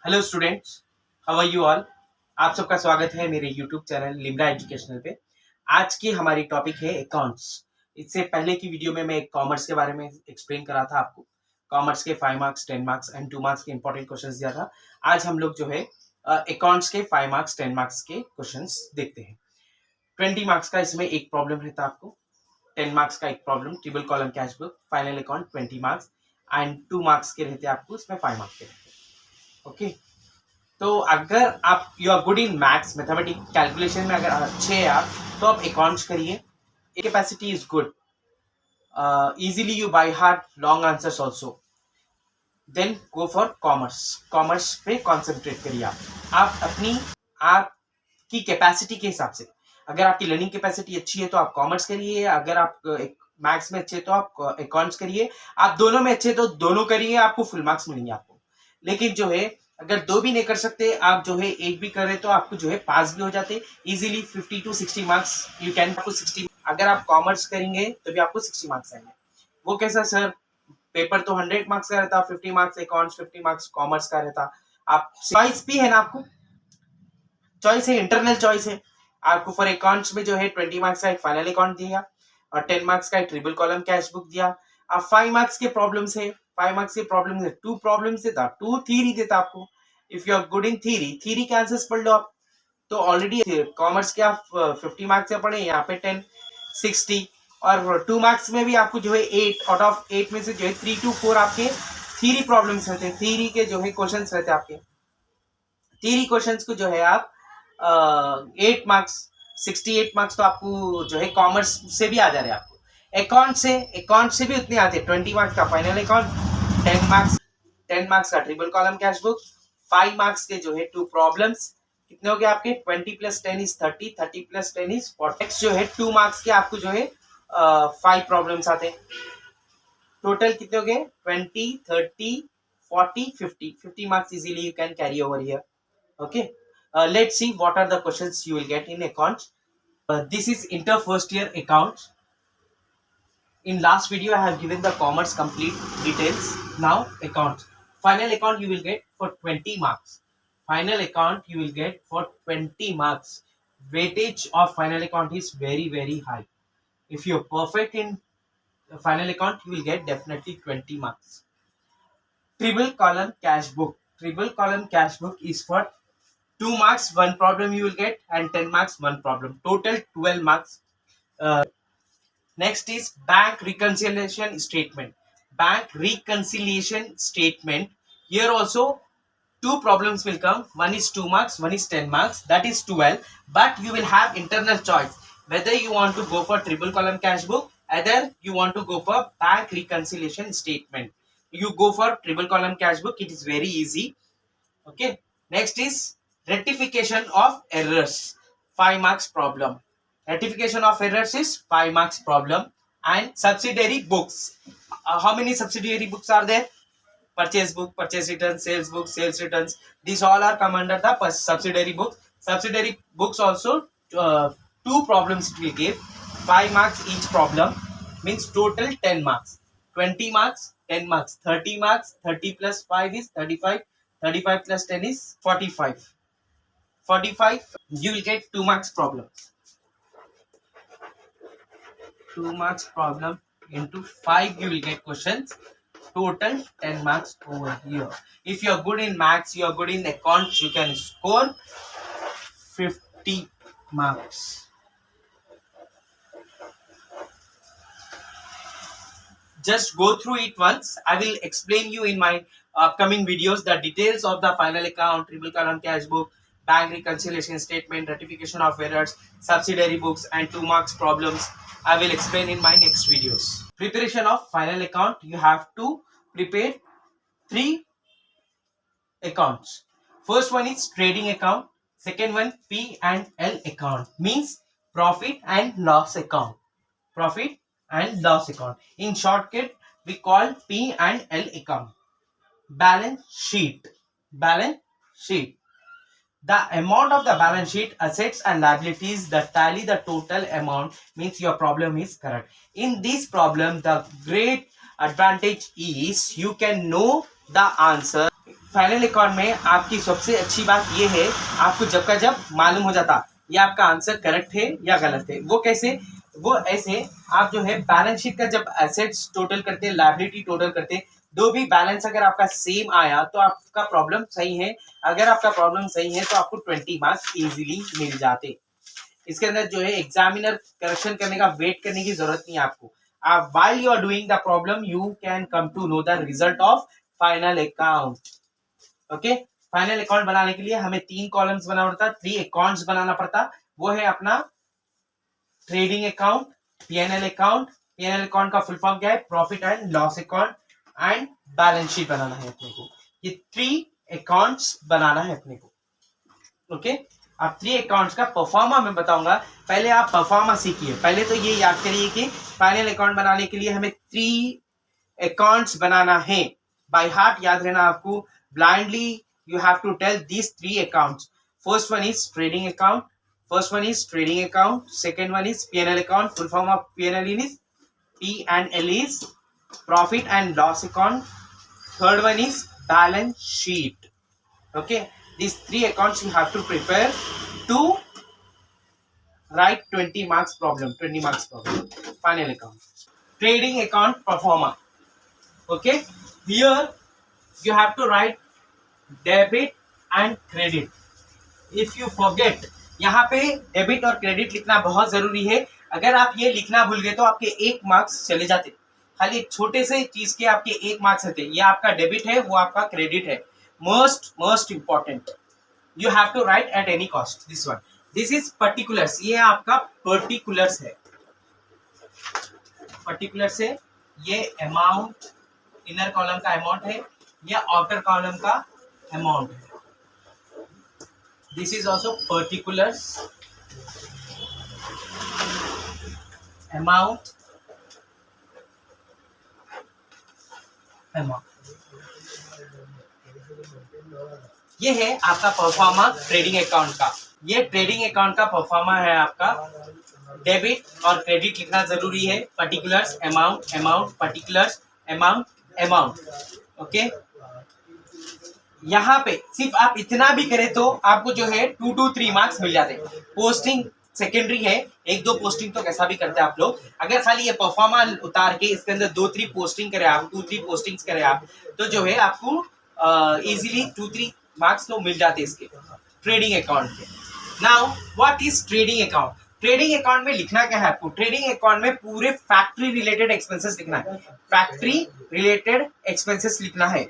Hello students, how are you all. आप सबका स्वागत है मेरे यूट्यूब चैनल लिम्रा एजुकेशनल पे। आज की हमारी टॉपिक है अकाउंट्स। इससे पहले की वीडियो में मैं कॉमर्स के बारे में एक्सप्लेन करा था आपको। कॉमर्स के 5 मार्क्स 10 मार्क्स एंड 2 मार्क्स के इंपॉर्टेंट क्वेश्चंस दिया था। आज हम लोग जो है अकाउंट्स के 5 मार्क्स 10 मार्क्स के क्वेश्चंस देखते हैं। 20 मार्क्स का इसमें एक प्रॉब्लम रहता है आपको, 10 मार्क्स का एक problem triple column cash book final account 20 marks and 2 marks के रहते हैं आपको, इसमें 5 मार्क्स के रहते हैं। ओके, तो अगर आप you are good in maths mathematics calculation में अगर अच्छे हैं आप, तो आप अकाउंट्स करिए। Capacity is good, easily you by heart long answers also. Then go for commerce. Commerce पे कॉन्सेंट्रेट करिए आप अपनी आपकी कैपेसिटी के हिसाब से। अगर आपकी लर्निंग कैपेसिटी अच्छी है तो आप कॉमर्स करिए, अगर आप मैथ्स में अच्छे तो आप अकाउंट्स करिए, आप दोनों में अच्छे तो दोनों करिए, आपको फुल मार्क्स मिलेंगे आपको। लेकिन जो है अगर दो भी नहीं कर सकते आप, जो है एक भी कर रहे तो आपको जो है पास भी हो जाते easily. 50 to 60 marks you can, आपको 60। अगर आप कॉमर्स करेंगे तो भी आपको 60 मार्क्स आएंगे। वो कैसा सर, पेपर तो 100 मार्क्स का रहता, 50 मार्क्स अकाउंट्स 50 मार्क्स कॉमर्स का रहता। आप चॉइस भी है ना, आपको चॉइस है, इंटरनल चॉइस है आपको। फॉर अकाउंट्स में जो है 20 मार्क्स का एक फाइनल अकाउंट दिया और 10 मार्क्स का एक ट्रिपल कॉलम कैश बुक दिया। अब 5 मार्क्स के प्रॉब्लम्स है, 5 मार्क्स के प्रॉब्लम है, 2 प्रॉब्लम्स देता, 2 थ्योरी देता आपको। If you are good in theory, theory के आंसर्स पढ़ लो आप। तो ऑलरेडी कॉमर्स के आप 50 मार्क्स से पढ़े, यहाँ पे 10 60, और 2 मार्क्स में भी आपको जो है 8 आउट ऑफ 8 में से जो है 3 to 4 आपके थ्योरी प्रॉब्लम्स रहते हैं, थ्योरी के जो है क्वेश्चंस रहते हैं आपके। थ्योरी क्वेश्चंस को जो है आप 8 मार्क्स 68 मार्क्स तो आपको जो है कॉमर्स से भी आ जा रहे हैं आपको। अकाउंट से भी उतने आते हैं। 20 मार्क्स का फाइनल अकाउंट, 10 मार्क्स का triple column cash book, 5 marks के जो है 2 प्रॉब्लम्स। कितने हो गए आपके? 20 + 10 इज 30, 30 + 10 इज 40। जो है 2 मार्क्स के आपको जो है 5 प्रॉब्लम्स आते हैं। टोटल कितने हो गए? 20 30 40 50, 50 marks easily you can carry over here. Okay, let's see what are the questions you will get in accounts. This is inter first year accounts. In last video I have given the commerce complete details. Now accounts, final account you will get for 20 marks. Final account you will get for 20 marks. Weightage of final account is very high. If you're perfect in final account, you will get definitely 20 marks. Triple column cash book. Triple column cash book is for 2 marks, 1 problem you will get, and 10 marks, 1 problem. Total 12 marks. Next is bank reconciliation statement. Bank reconciliation statement. Here also 2 problems will come. One is 2 marks, one is 10 marks. That is 12. But you will have internal choice whether you want to go for triple column cash book, either you want to go for bank reconciliation statement. You go for triple column cash book. It is very easy. Okay. Next is rectification of errors. 5 marks problem. Rectification of errors is 5 marks problem. And subsidiary books. How many subsidiary books are there? Purchase book, purchase returns, sales book, sales returns. These all are come under the subsidiary books. Subsidiary books also 2 problems it will give. 5 marks each problem, means total 10 marks. 20 marks, 10 marks, 30 marks. 30 plus 5 is 35. 35 plus 10 is 45. 45 you will get 2 marks problem. 2 marks problem into 5 you will get questions. Total 10 marks over here. If you are good in maths, you are good in accounts, you can score 50 marks. Just go through it once. I will explain you in my upcoming videos the details of the final account, triple column cash book, bank reconciliation statement, rectification of errors, subsidiary books, and 2 marks problems. I will explain in my next videos. Preparation of final account. You have to prepare 3 accounts. First one is trading account. Second one P and L account, means profit and loss account. Profit and loss account. In shortcut, we call P and L account. Balance sheet. Balance sheet. The amount of the balance sheet, assets and liabilities that tally the total amount, means your problem is correct. In this problem, the great advantage is you can know the answer final account में आपकी सबसे अच्छी बात ये है, आपको जब का जब मालूम हो जाता ये आपका आंसर करेक्ट है या गलत है। वो कैसे? वो ऐसे, आप जो है बैलेंस शीट का जब एसेट्स टोटल करते, लायबिलिटी टोटल करते, दो भी बैलेंस अगर आपका सेम आया तो आपका प्रॉब्लम सही है। अगर आपका प्रॉब्लम सही है तो आपको 20 मार्क्स इजीली मिल जाते। इसके अंदर जो है एग्जामिनर करेक्शन करने का वेट करने की जरूरत नहीं है आपको। While you are doing the problem you can come to know the result of final account. Okay, final account बनाने के लिए हमें 3 कॉलम्स बनाना पड़ता, 3 अकाउंट्स बनाना पड़ता। वो है अपना trading account, PNL account. PNL account का फुल फॉर्म क्या है? Profit and loss account and balance sheet बनाना है अपने को। ये 3 अकाउंट्स बनाना है अपने को। ओके, अब 3 अकाउंट्स का परफॉर्मा मैं बताऊंगा। पहले आप परफॉर्मा सीखिए। पहले तो ये याद करिए कि फाइनल अकाउंट बनाने के लिए हमें 3 अकाउंट्स बनाना है। बाय हार्ट याद रहना आपको। Blindly you have to tell these 3 accounts. First one is trading account. Second one is P&L account. Full form of P&L is P and L is profit and loss account. Third one is balance sheet. Okay, these 3 accounts you have to prepare to write 20 marks problem. Final account. Trading account performer. Okay, here you have to write debit and credit. If you forget, यहाँ पे debit और credit लिखना बहुत जरूरी है। अगर आप ये लिखना भूल गए तो आपके 1 मार्क्स चले जाते। खाली एक छोटे से चीज के आपके 1 मार्क्स आते। ये आपका डेबिट है, वो आपका क्रेडिट है। Most important, you have to write at any cost this one. This is particulars. ये आपका पर्टिकुलर्स है। पर्टिकुलर्स है, ये अमाउंट इनर कॉलम का अमाउंट है, या आउटर कॉलम का amount. This is also particulars, amount, ये है आपका परफॉर्मा ट्रेडिंग अकाउंट का। ये ट्रेडिंग अकाउंट का परफॉर्मा है आपका। डेबिट और क्रेडिट लिखना जरूरी है। Particulars, amount, particulars, amount. Okay, यहाँ पे सिर्फ आप इतना भी करें तो आपको जो है 2 to 3 मार्क्स मिल जाते। पोस्टिंग सेकेंडरी है, 1-2 पोस्टिंग तो कैसा भी करते हैं आप लोग। अगर खाली ये परफॉर्मा उतार के इसके अंदर 2-3 पोस्टिंग करें आप, 2-3 पोस्टिंग्स करें आप, तो जो है आपको इजीली 2-3 मार्क्स तो मिल जाते इसके ट्रेडिंग अकाउंट के। Now what is trading account? Trading account में लिखना क्या है आपको? ट्रेडिंग अकाउंट में पूरे फैक्ट्री रिलेटेड एक्सपेंसेस लिखना है। फैक्ट्री रिलेटेड एक्सपेंसेस लिखना है।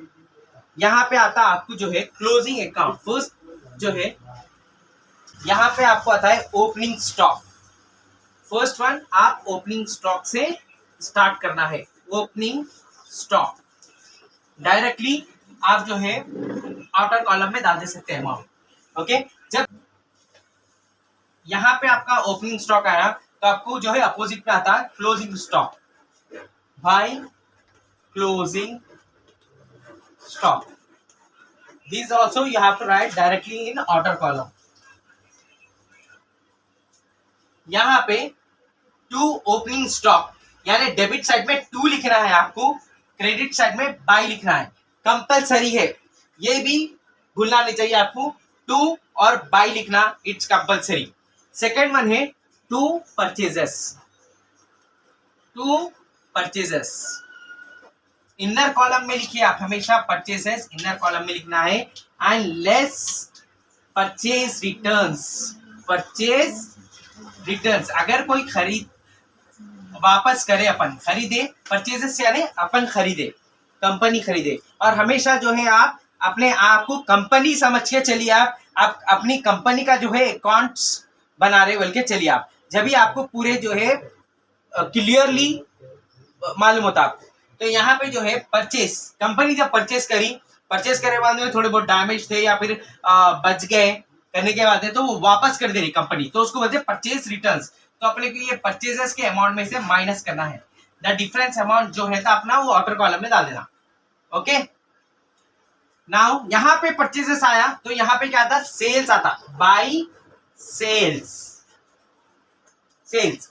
यहाँ पे आता आपको जो है क्लोजिंग अकाउंट। फर्स्ट जो है यहाँ पे आपको आता है ओपनिंग स्टॉक। फर्स्ट वन, आप ओपनिंग स्टॉक से स्टार्ट करना है। ओपनिंग स्टॉक डायरेक्टली आप जो है आउटर कॉलम में डाल दे सकते हैं अमाउंट। ओके, जब यहाँ पे आपका ओपनिंग स्टॉक आया तो आपको जो है अपोजिट में आता है closing stock. By closing stock. These also you have to write directly in outer column. यहाँ पे टू ओपनिंग स्टॉक, यानी डेबिट साइड में 2 लिखना है आपको, क्रेडिट साइड में बाय लिखना है। कंपलसरी है, ये भी भूलना नहीं चाहिए आपको। 2 और बाय लिखना, इट्स कंपलसरी। सेकेंड वन है 2 परचेजेस। इनर कॉलम में लिखिए आप हमेशा परचेसेस, इनर कॉलम में लिखना है। And less purchase returns. अगर कोई खरीद वापस करे, अपन खरीदे, परचेजेस यानी अपन खरीदे, कंपनी खरीदे। और हमेशा जो है आप अपने आप को कंपनी समझ के चलिए। आप अपनी कंपनी का जो है अकाउंट्स बना रहे बोल के चलिए आप। जब भी आपको पूरे जो है क्लियरली मालूम होता आपको। तो यहाँ पे जो है परचेस, कंपनी जब परचेस करे बाद में थोड़े बहुत डैमेज थे या फिर बच गए करने के बाद तो वो वापस कर दे रही कंपनी, तो उसको बोलते हैं परचेस रिटर्न्स। तो अपने को ये परचेजेस के अमाउंट में से माइनस करना है। द डिफरेंस अमाउंट जो है था अपना वो आउटर कॉलम में डाल देना। ओके, नाउ यहाँ पे परचेजेस आया तो यहाँ पे क्या आता? सेल्स आता। बाय सेल्स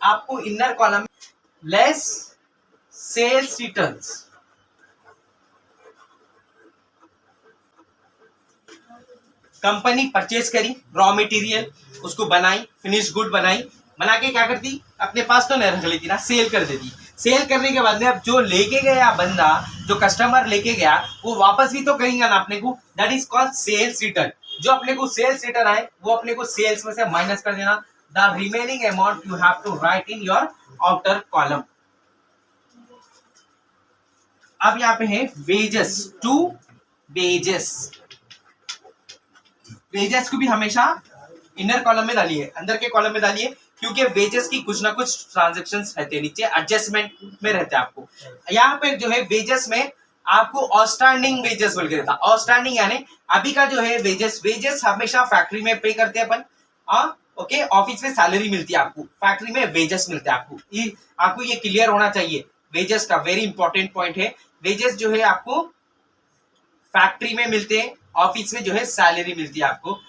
आपको inner column less sales returns. Company purchase करी रॉ मटेरियल, उसको बनाई, फिनिश गुड बनाई, बना के क्या करती, अपने पास तो नहीं रख लेती ना, सेल कर देती। सेल करने के बाद में अब जो लेके गया बंदा, जो कस्टमर लेके गया, वो वापस भी तो करेंगे ना अपने को, that is called sales return. जो अपने को सेल्स रिटर्न आए वो अपने को सेल्स में से माइनस कर देना। The remaining amount you have to write in your outer column. अब यहाँ पे है वेजेस टू वेजेस। वेजेस को भी हमेशा इनर कॉलम में डालिए, अंदर के कॉलम में डालिए, क्योंकि वेजेस की कुछ ना कुछ ट्रांजेक्शन्स रहते हैं, नीचे एडजस्टमेंट में रहते हैं। आपको यहाँ पे जो है वेजेस में आपको आउटस्टैंडिंग वेजेस बोल के देता। आउटस्टैंडिंग यानी अभी का जो है वेजेस हमेशा फैक्ट्री में पे करते हैं अपन, ओके, ऑफिस में सैलरी मिलती है आपको, फैक्ट्री में वेजेस मिलते हैं आपको। आपको ये क्लियर होना चाहिए, वेजेस का वेरी इंपॉर्टेंट पॉइंट है। वेजेस जो है आपको फैक्ट्री में मिलते हैं, ऑफिस में जो है सैलरी मिलती है आपको।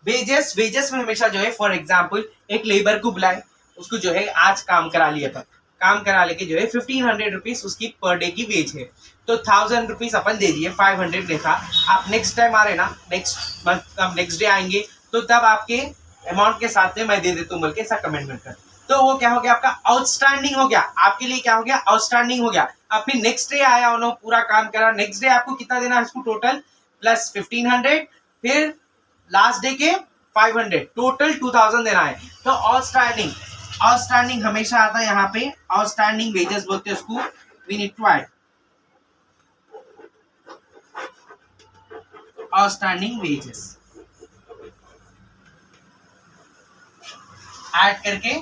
वेजेस में हमेशा जो है, फॉर एग्जांपल एक लेबर को बुलाए, उसको जो है आज काम करा लिया था, काम करा लेके जो है 1500 रुपीज उसकी पर डे की वेज है, तो 1000 रुपीज अपन दे दिए, 500 देखा। आप नेक्स्ट टाइम आ रहे ना, नेक्स्ट मंथ हम नेक्स्ट डे आएंगे, तो तब आपके अमाउंट के साथ में मैं दे देता हूँ बोल के ऐसा कमेंटमेंट कर, तो वो क्या हो गया, आपका आउटस्टैंडिंग हो गया, आपके लिए क्या हो गया, आउटस्टैंडिंग हो गया। अब फिर नेक्स्ट डे आया, उन्होंने पूरा काम करा, नेक्स्ट डे आपको कितना देना है इसको, टोटल प्लस 1500, फिर लास्ट डे के 500, टोटल 2000 देना है। तो आउटस्टैंडिंग हमेशा आता है यहाँ पे, आउटस्टैंडिंग वेजेस बोलते हैं उसको। We need to add outstanding wages, add करके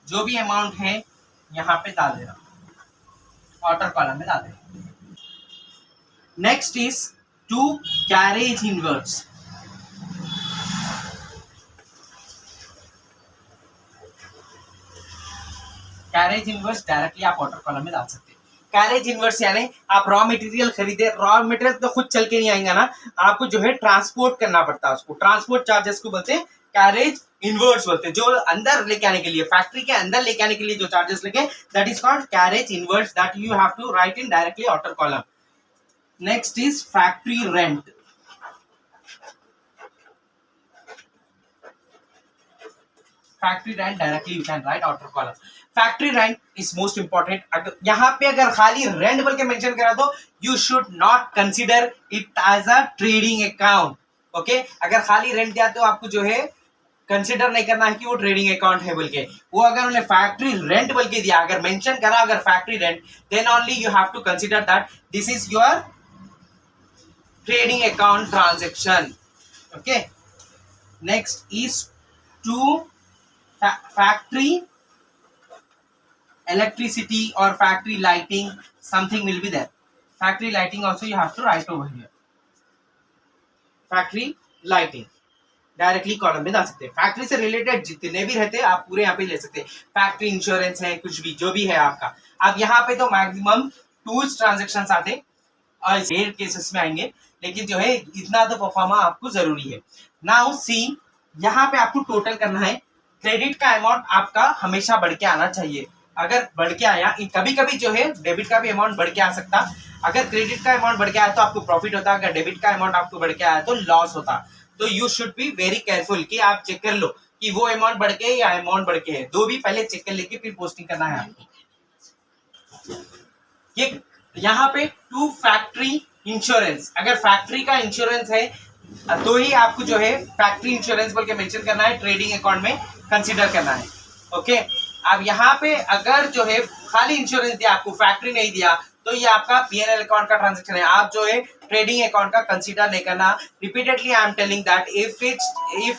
जो भी अमाउंट है यहाँ पे डाल देना, आउटर कॉलम में डाल देना। Next is to carriage inwards. Carriage inwards directly आप आउटर कॉलम में डाल सकते हैं। कैरेज इनवर्स यानी आप रॉ मटेरियल खरीदे, रॉ मटेरियल तो खुद चल के नहीं आएगा ना, आपको जो है ट्रांसपोर्ट करना पड़ता है, उसको ट्रांसपोर्ट चार्जेस को बोलते हैं कैरेज इनवर्स बोलते हैं। जो अंदर लेके आने के लिए, फैक्ट्री के अंदर लेके आने के लिए जो चार्जेस लगे, that is called carriage inwards, that you have to write in directly outer column. Next is factory rent. Factory rent directly you can write outer column. Factory rent is most important. अगर यहाँ पे अगर खाली rent बोल के mention करा तो you should not consider it as a trading account, okay. अगर खाली रेंट दिया तो आपको जो है कंसीडर नहीं करना है कि वो ट्रेडिंग अकाउंट है बोल के। वो अगर उन्हें फैक्ट्री रेंट बोल के दिया, अगर मेंशन करा अगर factory rent, then only you have to consider that this is your trading account transaction, okay. Next is to factory electricity or factory lighting, something will be there. Factory lighting also you have to write over here. Factory lighting directly column में डाल सकते हैं। Factory से related जितने भी रहते हैं आप पूरे यहाँ पे ले सकते हैं। फैक्ट्री इंश्योरेंस है, कुछ भी जो भी है आपका। अब यहाँ पे तो मैक्सिमम टूल्स ट्रांजेक्शन आते और रेयर केसेस में आएंगे, लेकिन जो है इतना तो परफॉर्मा आपको जरूरी है। नाउ सी, यहाँ पे आपको टोटल करना है। क्रेडिट का अमाउंट आपका हमेशा बढ़ के आना चाहिए। अगर बढ़ के आया, कभी कभी जो है डेबिट का भी अमाउंट बढ़ के आ सकता। अगर क्रेडिट का अमाउंट बढ़ के आया तो आपको प्रॉफिट होता, अगर डेबिट का अमाउंट आपको बढ़ के आया तो लॉस होता। तो you should be very careful कि आप चेक कर लो कि वो अमाउंट बढ़ के या अमाउंट बढ़ के है, दो भी पहले चेक कर लेके फिर पोस्टिंग करना है आपको। ये यहाँ पे टू फैक्ट्री इंश्योरेंस, अगर फैक्ट्री का इंश्योरेंस है तो ही आपको जो है फैक्ट्री इंश्योरेंस बोल के मेंशन करना है, ट्रेडिंग अकाउंट में कंसीडर करना है, ओके। अब यहाँ पे अगर जो है खाली इंश्योरेंस दिया आपको, फैक्ट्री नहीं दिया, तो ये आपका पीएनएल अकाउंट का ट्रांजैक्शन है। आप जो है ट्रेडिंग अकाउंट का कंसीडर नहीं करना। Repeatedly I am telling that if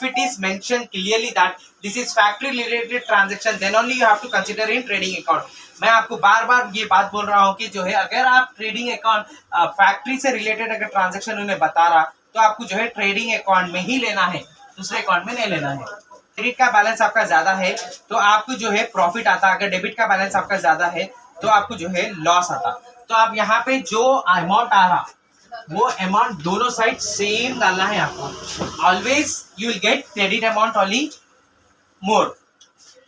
it is mention clearly that this is factory related transaction, then only you have to consider in trading account. मैं आपको बार बार ये बात बोल रहा हूँ कि जो है अगर आप ट्रेडिंग अकाउंट फैक्ट्री से रिलेटेड अगर ट्रांजेक्शन उन्हें बता रहा, तो आपको जो है ट्रेडिंग अकाउंट में ही लेना है, दूसरे अकाउंट में नहीं लेना है। क्रेडिट का बैलेंस आपका ज्यादा है तो आपको जो है प्रॉफिट आता, अगर डेबिट का बैलेंस आपका ज्यादा है तो आपको जो है लॉस आता। तो आप यहाँ पे जो अमाउंट आ रहा वो अमाउंट दोनों साइड सेम डालना है आपको। Always you will get credit amount only मोर,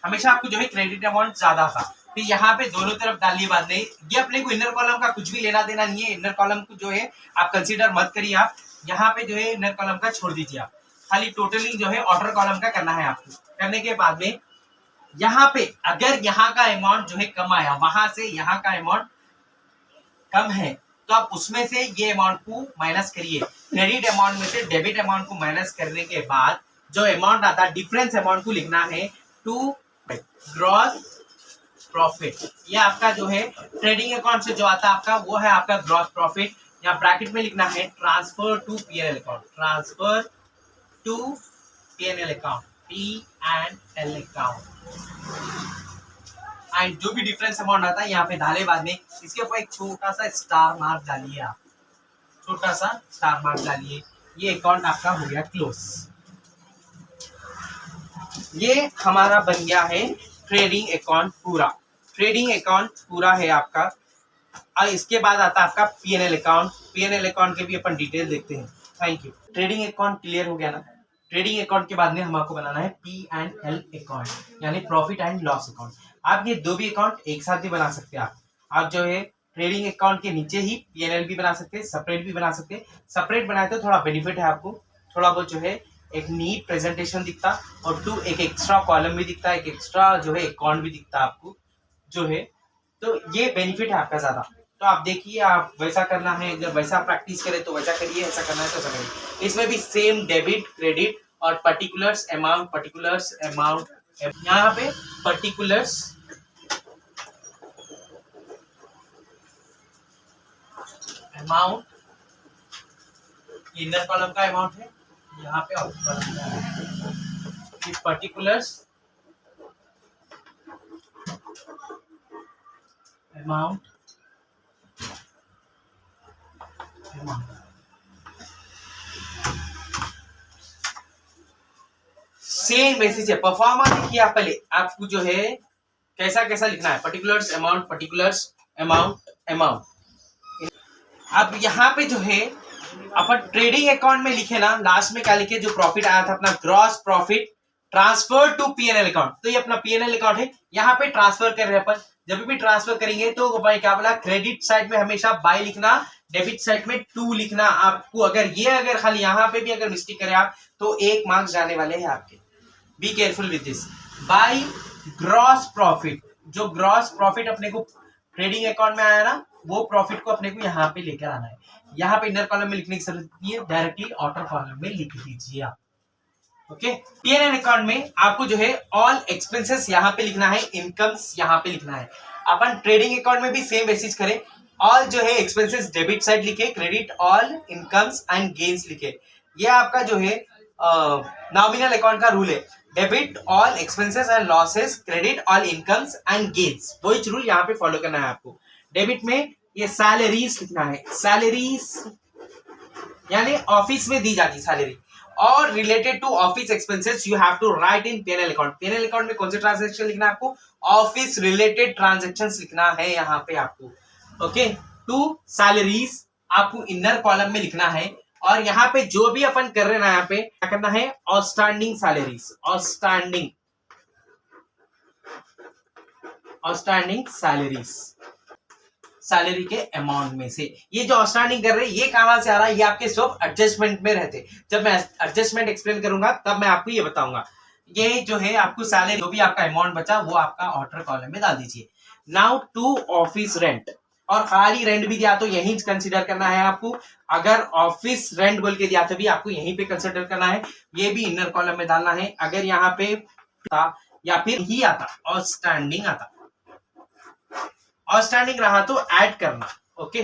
हमेशा आपको जो है क्रेडिट अमाउंट ज्यादा था। फिर यहाँ पे दोनों तरफ डालनी बात नहीं, ये अपने को इनर कॉलम का कुछ भी लेना देना नहीं है। इनर कॉलम को जो है आप कंसीडर मत करिए, आप यहाँ पे जो है इनर कॉलम का छोड़ दीजिए। आप खाली टोटलिंग जो है आउटर कॉलम का करना है आपको। करने के बाद में यहाँ पे अगर यहाँ का अमाउंट जो है कम आया, वहां से यहाँ का अमाउंट कम है, तो आप उसमें से ये अमाउंट को माइनस करिए। क्रेडिट अमाउंट में से डेबिट अमाउंट को माइनस करने के बाद जो अमाउंट आता है, डिफरेंस अमाउंट को लिखना है टू ग्रॉस प्रॉफिट। ये आपका जो है ट्रेडिंग अकाउंट से जो आता है आपका, वो है आपका ग्रॉस प्रॉफिट। यहाँ ब्रैकेट में लिखना है transfer to PNL account, transfer to PNL account, P&L account. And जो भी डिफरेंस अमाउंट आता है यहाँ पे डाले, बाद में इसके ऊपर एक छोटा सा स्टार मार्क डालिए। आप छोटा सा स्टार मार्क डालिए। ये अकाउंट आपका हो गया क्लोज। ये हमारा बन गया है ट्रेडिंग अकाउंट पूरा। ट्रेडिंग अकाउंट पूरा है आपका। और इसके बाद आता है आपका पीएनएल अकाउंट। पीएनएल अकाउंट के भी अपन डिटेल देखते हैं। Thank you. Trading account clear हो गया ना। ट्रेडिंग अकाउंट के बाद में हम आपको बनाना है P&L अकाउंट, यानी प्रॉफिट एंड लॉस अकाउंट। आप ये दो भी अकाउंट एक साथ भी बना सकते हैं। आप जो है ट्रेडिंग अकाउंट के नीचे ही P&L भी बना सकते हैं, सेपरेट भी बना सकते हैं। सेपरेट बनाए तो थोड़ा बेनिफिट है आपको, थोड़ा बहुत जो है एक नीट प्रेजेंटेशन दिखता, और टू एक एक्स्ट्रा कॉलम भी दिखता है, एक एक्स्ट्रा जो है अकाउंट भी दिखता है आपको जो है। तो ये बेनिफिट है आपका ज्यादा। तो आप देखिए, आप वैसा करना है, अगर वैसा प्रैक्टिस करें तो वैसा करिए, ऐसा करना है तो ऐसा करिए। इसमें भी सेम डेबिट क्रेडिट और पर्टिकुलर्स अमाउंट यहाँ पे पर्टिकुलर्स अमाउंट इनर कॉलम का अमाउंट है, यहाँ पे आउटर कॉलम का है। पर्टिकुलर्स अमाउंट सेम बेसिस है। परफॉर्मा देखिए, आप पहले आपको जो है कैसा कैसा लिखना है, पर्टिकुलर्स अमाउंट अमाउंट। अब यहाँ पे जो है अपन ट्रेडिंग अकाउंट में लिखे ना, लास्ट में क्या लिखे, जो प्रॉफिट आया था अपना gross profit transfer to PNL account. तो ये अपना पीएनएल अकाउंट है, यहाँ पे ट्रांसफर कर रहे हैं अपन। जब भी ट्रांसफर करेंगे तो भाई क्या बोला, क्रेडिट साइड में हमेशा बाय लिखना, डेबिट साइड में टू लिखना आपको। अगर खाली यहाँ पे भी अगर मिस्टेक करें आप, तो 1 मार्क्स जाने वाले हैं आपके। Be careful with this. By gross profit, जो ग्रॉस प्रॉफिट अपने को ट्रेडिंग अकाउंट में आया ना, वो प्रॉफिट को अपने को यहाँ पे लेकर आना है। यहाँ पे इनर कॉलम में लिखने की जरूरत नहीं है, डायरेक्टली आउटर कॉलम में लिख दीजिए आप। ओके। पीएनएल अकाउंट में आपको जो है ऑल एक्सपेंसेस यहाँ पे लिखना है, इनकम्स यहाँ पे लिखना है। अपन ट्रेडिंग अकाउंट में भी सेम बेसिस करें, ऑल जो है एक्सपेंसेस डेबिट साइड लिखे, credit all incomes and gains लिखे। ये आपका जो है नॉमिनल अकाउंट का रूल है, debit all expenses and losses, credit all incomes and gains. वही रूल यहाँ पे फॉलो करना है आपको। डेबिट में ये सैलरीज लिखना है, सैलरीज यानी ऑफिस में दी जाती सैलरी, और related to office expenses you have to write in PNL account. PNL account में कौन से ट्रांजैक्शन लिखना है आपको, ऑफिस रिलेटेड ट्रांजैक्शंस लिखना है यहाँ पे आपको। ओके। टू सैलरीज आपको इनर कॉलम में लिखना है, और यहाँ पे जो भी अपन कर रहे हैं ना, यहाँ पे क्या करना है, outstanding salaries, outstanding salaries, salary के अमाउंट में से। ये जो आउटस्टैंडिंग कर रहे हैं, ये कहां से आ रहा है, ये आपके सब एडजस्टमेंट में रहते। जब मैं एडजस्टमेंट एक्सप्लेन करूंगा तब मैं आपको ये बताऊंगा। ये जो है आपको सैलरी, जो भी आपका अमाउंट बचा वो आपका आउटर कॉलम में डाल दीजिए। नाउ टू ऑफिस रेंट, और खाली रेंट भी दिया तो यही कंसिडर करना है आपको। अगर ऑफिस रेंट बोल के दिया तो भी आपको यहीं पे कंसिडर करना है, ये भी इनर कॉलम में डालना है। अगर यहाँ पे था या फिर ही आता, आउटस्टैंडिंग आता, आउटस्टैंडिंग रहा तो ऐड करना। ओके।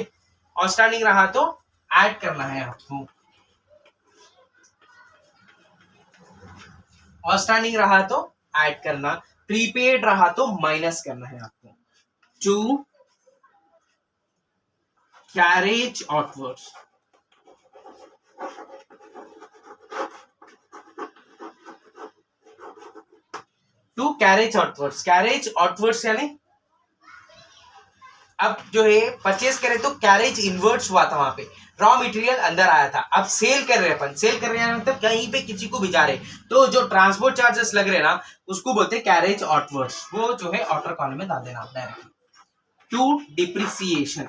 आउटस्टैंडिंग रहा तो ऐड करना है आपको, आउटस्टैंडिंग रहा तो ऐड करना, प्रीपेड रहा तो माइनस करना है आपको। To carriage outwards, to carriage outwards, carriage outwards यानी अब जो है परचेस करे तो कैरेज इनवर्ड्स हुआ था, वहां पे रॉ मटेरियल अंदर आया था। अब सेल कर रहे हैं अपन, सेल कर रहे हैं मतलब कहीं पे किसी को भिजा रहे, तो जो ट्रांसपोर्ट चार्जेस लग रहे हैं ना, उसको बोलते हैं कैरेज आउटवर्ड्स। वो जो है आउटर कॉलम में डाल देना directly. To depreciation,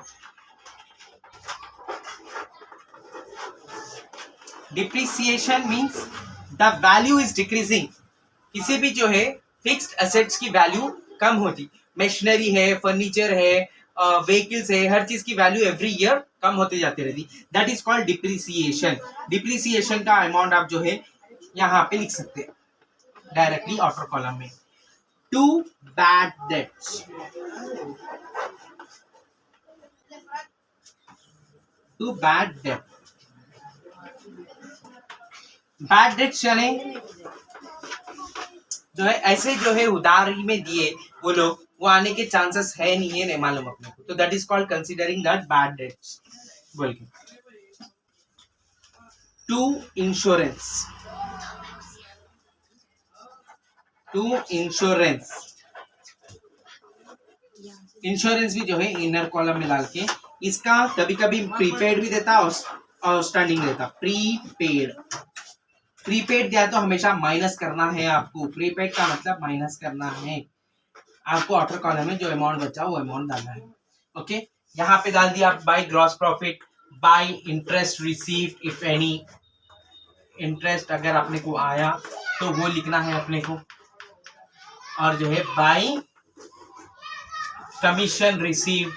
depreciation means the value is decreasing, किसी भी जो है फिक्स्ड एसेट्स की वैल्यू कम होती, मशीनरी है, फर्नीचर है, व्हीकल्स है, हर चीज की वैल्यू एवरी ईयर कम होती जाती रहती, that is called depreciation. Depreciation का अमाउंट आप जो है यहाँ पे लिख सकते हैं डायरेक्टली आउटर कॉलम में। To bad debts, to bad debt, bad debts यानी जो है ऐसे जो है उधारी में दिए वो लोग, वो आने के चांसेस है नहीं मालूम अपने को, तो that is called considering that bad debts बोल के। To insurance, to insurance, insurance भी जो है इनर कॉलम में डाल के, इसका कभी कभी प्रीपेड भी देता और आउटस्टैंडिंग देता। प्रीपेड, प्रीपेड दिया तो हमेशा माइनस करना है आपको, प्रीपेड का मतलब माइनस करना है आपको, आउटर कॉलम में जो अमाउंट बचा वो अमाउंट डालना है। ओके, यहाँ पे डाल दिया by gross profit, bye interest received if any, interest अगर अपने को आया तो वो लिखना है अपने को, और जो है बाय कमीशन रिसीव्ड,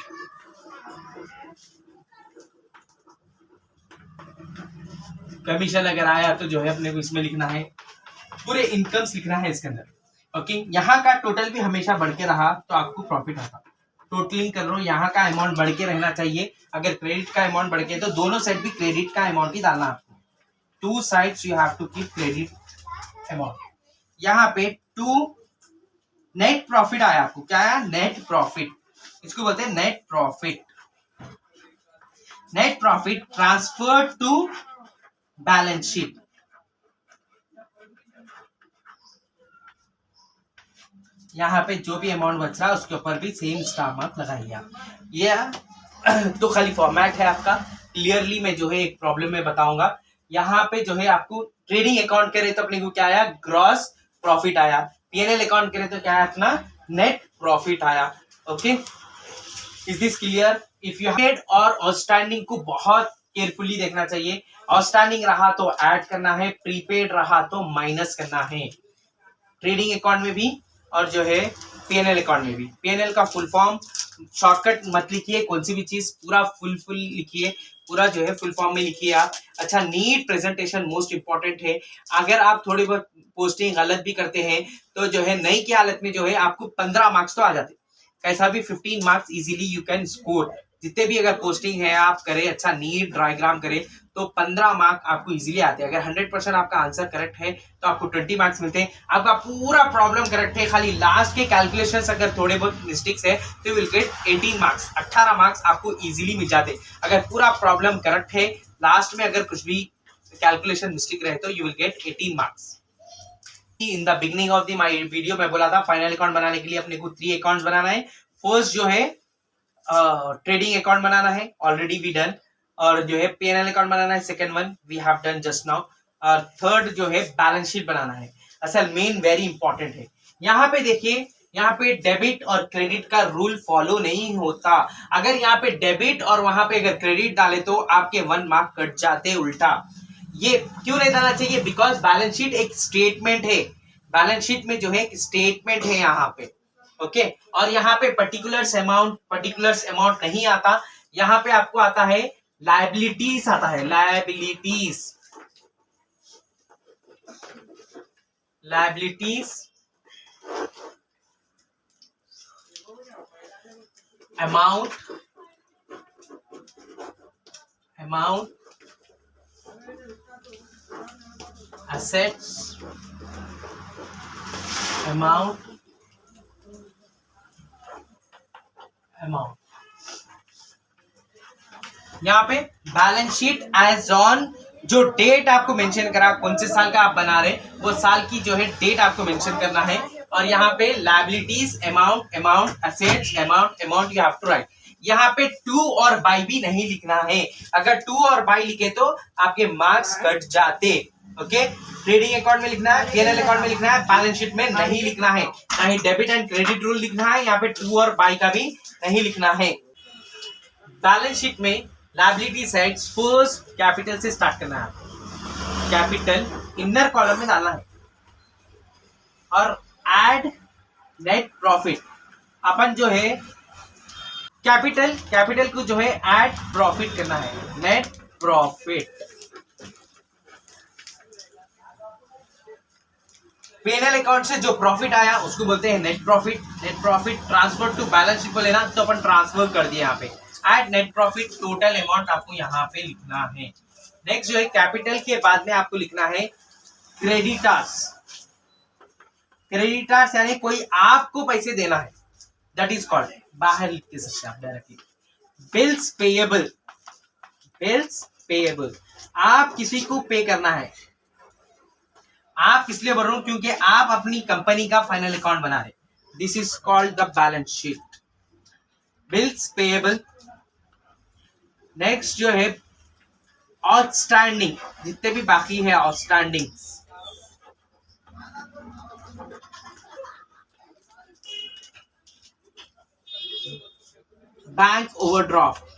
कमीशन अगर आया तो जो है अपने को इसमें लिखना है, पूरे इनकम्स लिखना है इसके अंदर। ओके, यहाँ का टोटल भी हमेशा बढ़ के रहा तो आपको प्रॉफिट आता, टोटलिंग कर लो, यहाँ का अमाउंट बढ़ के रहना चाहिए। अगर क्रेडिट का अमाउंट बढ़ के तो दोनों साइड भी क्रेडिट का अमाउंट ही डालना आपको, two sides you have to keep credit amount. यहाँ पे टू नेट प्रॉफिट आया आपको, क्या आया? नेट प्रॉफिट, इसको बोलते हैं net profit. Net profit transfer to balance sheet, यहाँ पे जो भी अमाउंट बच रहा है उसके ऊपर भी सेम स्टार मार्क लगाइए। ये तो खाली फॉर्मेट है आपका, क्लियरली मैं जो है एक प्रॉब्लम में बताऊंगा। यहाँ पे जो है आपको ट्रेडिंग अकाउंट करे तो अपने को क्या आया? ग्रॉस प्रॉफिट आया। पीएनएल अकाउंट करे तो क्या आया? अपना नेट प्रॉफिट आया। Okay, is this clear? If you paid और आउटस्टैंडिंग को बहुत केयरफुली देखना चाहिए। आउटस्टैंडिंग रहा तो ऐड करना है, प्रीपेड रहा तो माइनस करना है, ट्रेडिंग अकाउंट में भी और जो है पीएनएल अकाउंट में भी। पीएनएल का फुल फॉर्म शॉर्टकट मत लिखिए, कौन सी भी चीज पूरा फुल लिखिए, पूरा जो है फुल फॉर्म में लिखिए आप। अच्छा, नीट प्रेजेंटेशन मोस्ट इंपॉर्टेंट है। अगर आप थोड़ी बहुत पोस्टिंग गलत भी करते हैं तो जो है नई की हालत में जो है आपको 15 मार्क्स तो आ जाते, कैसा भी 15 marks easily you can score. जितने भी अगर पोस्टिंग है आप करें, अच्छा नीट डायग्राम करें तो 15 मार्क आपको इजीली आते हैं। अगर 100% आपका आंसर करेक्ट है तो आपको 20 मार्क्स मिलते हैं। आपका पूरा प्रॉब्लम करेक्ट है, खाली लास्ट के कैलकुलेशंस अगर थोड़े बहुत मिस्टेक्स है तो you will get 18 marks, 18 marks आपको इजीली मिल जाते। अगर पूरा प्रॉब्लम करेक्ट है, लास्ट में अगर कुछ भी कैलकुलेशन मिस्टेक रहे तो you will get 18 marks. In the beginning of the my video मैं बोला था फाइनल अकाउंट बनाने के लिए अपने को 3 अकाउंट्स बनाना है। फर्स्ट जो है ट्रेडिंग अकाउंट बनाना है, ऑलरेडी वी डन। और जो है पीएनएल अकाउंट बनाना है, second one we have done just now. और थर्ड जो है बैलेंस शीट बनाना है। असल मेन वेरी इंपॉर्टेंट है। यहाँ पे देखिए, यहाँ पे डेबिट और क्रेडिट का रूल फॉलो नहीं होता। अगर यहाँ पे डेबिट और वहां पे अगर क्रेडिट डाले तो आपके 1 मार्क कट जाते उल्टा। ये क्यों नहीं डालना चाहिए? बिकॉज बैलेंस शीट एक स्टेटमेंट है, बैलेंस शीट में जो है एक स्टेटमेंट है यहाँ पे। ओके, और यहाँ पे पर्टिकुलर्स अमाउंट नहीं आता, यहाँ पे आपको आता है लायबिलिटीज आता है, लायबिलिटीज अमाउंट assets, amount यहाँ पे बैलेंस शीट एज ऑन, जो डेट आपको मेंशन करा, कौन से साल का आप बना रहे वो साल की जो है डेट आपको मेंशन करना है। और यहाँ पे liabilities amount assets amount you have to write. यहाँ पे टू और बाई भी नहीं लिखना है। अगर टू और बाई लिखे तो आपके मार्क्स कट जाते। ओके, ट्रेडिंग अकाउंट में लिखना है, पीएनएल अकाउंट में लिखना है, बैलेंस शीट में नहीं लिखना है। ना ही डेबिट एंड क्रेडिट रूल लिखना है, यहाँ पे टू और बाई का भी नहीं लिखना है। बैलेंस शीट में लायबिलिटी साइड फर्स्ट कैपिटल से स्टार्ट करना है, कैपिटल इनर कॉलम में डालना है। और ऐड नेट प्रॉफिट, अपन जो है कैपिटल को जो है ऐड प्रॉफिट करना है, नेट प्रॉफिट। P&L अकाउंट से जो प्रॉफिट आया उसको बोलते हैं net profit. Net profit transfer to balance sheet को लेना, तो अपन ट्रांसफर कर दिया यहाँ पे। Add net profit total amount आपको यहाँ पे लिखना है। नेक्स्ट जो है कैपिटल के बाद में आपको लिखना है क्रेडिटर्स। क्रेडिटर्स यानी कोई आपको पैसे देना है, दैट इज कॉल्ड, बाहर लिख सकते हैं आप directly. Bills payable, bills payable, आप किसी को पे करना है। आप किस लिए भर रहे हो? क्योंकि आप अपनी कंपनी का फाइनल अकाउंट बना रहे। This is called the balance sheet, bills payable. Next जो है आउटस्टैंडिंग, जितने भी बाकी है outstanding, bank overdraft.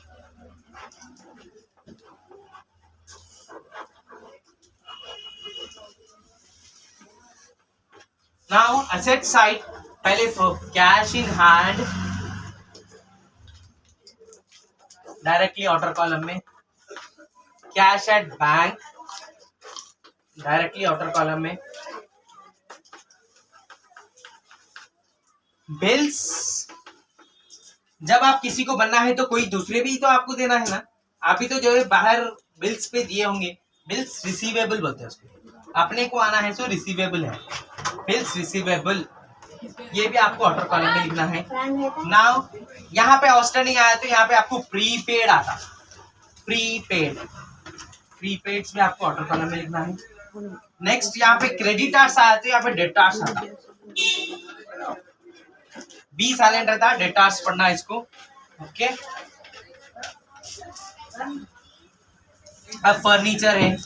Now asset side, पहले cash in hand directly outer column में, cash at bank directly outer column में, बिल्स, जब आप किसी को बनना है तो कोई दूसरे भी तो आपको देना है ना, आप ही तो जो है बाहर बिल्स पे दिए होंगे। बिल्स रिसीवेबल बोलते हैं उसको, अपने को आना है तो रिसीवेबल है, बिल्स रिसीवेबल, ये भी आपको आउटर कॉलम में लिखना है। नाउ यहाँ पे आउटस्टैंडिंग आया तो यहाँ पे आपको प्रीपेड आता, प्रीपेड, प्रीपेड में आपको आउटर कॉलम में लिखना है। नेक्स्ट यहाँ पे क्रेडिटर्स आया तो यहाँ पे डेटार्स आता, बी साइलेंट रहता है, डेटार्स पढ़ना है इसको। ओके, अब फर्नीचर है,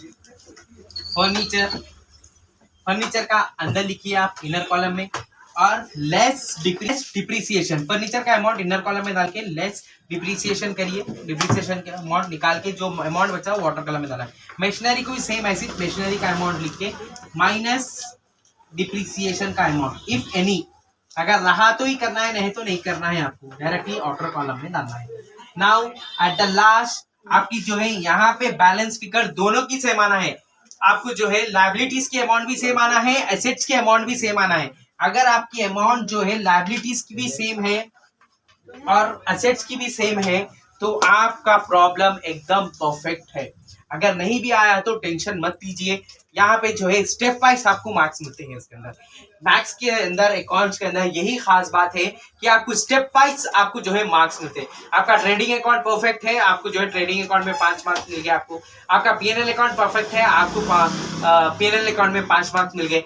फर्नीचर का अंदर लिखिए आप इनर कॉलम में, और लेस डिप्रिसिएशन, फर्नीचर का अमाउंट इनर कॉलम में डाल के लेस डिप्रिसिएशन करिए, डिप्रिसिएशन का अमाउंट निकाल के जो अमाउंट बचा वो वाटर कॉलम में डाला है। मशीनरी को भी सेम ऐसे मशीनरी का अमाउंट लिख के माइनस डिप्रिसिएशन का अमाउंट इफ एनी, अगर रहा तो ही करना है, नहीं तो नहीं करना है, आपको डायरेक्टली आउटर कॉलम में डालना है। नाउ एट द लास्ट आपकी जो है यहाँ पे बैलेंस फिगर दोनों की सेम आना है, आपको जो है लायबिलिटीज की अमाउंट भी सेम आना है, एसेट्स के अमाउंट भी सेम आना है। अगर आपकी अमाउंट जो है लायबिलिटीज की भी सेम है और एसेट्स की भी सेम है तो आपका प्रॉब्लम एकदम परफेक्ट है। अगर नहीं भी आया तो टेंशन मत लीजिए, यहाँ पे जो है स्टेप वाइज आपको मार्क्स मिलते हैं। इसके अंदर मैथ्स के अंदर, अकाउंट्स के अंदर यही खास बात है कि आपको स्टेप वाइज आपको जो है मार्क्स मिलते हैं। आपका ट्रेडिंग अकाउंट परफेक्ट है, आपको जो है ट्रेडिंग अकाउंट में 5 मार्क्स मिल गए आपको। आपका पीएनएल अकाउंट परफेक्ट है, आपको पीएनएल अकाउंट में 5 मार्क्स मिल गए।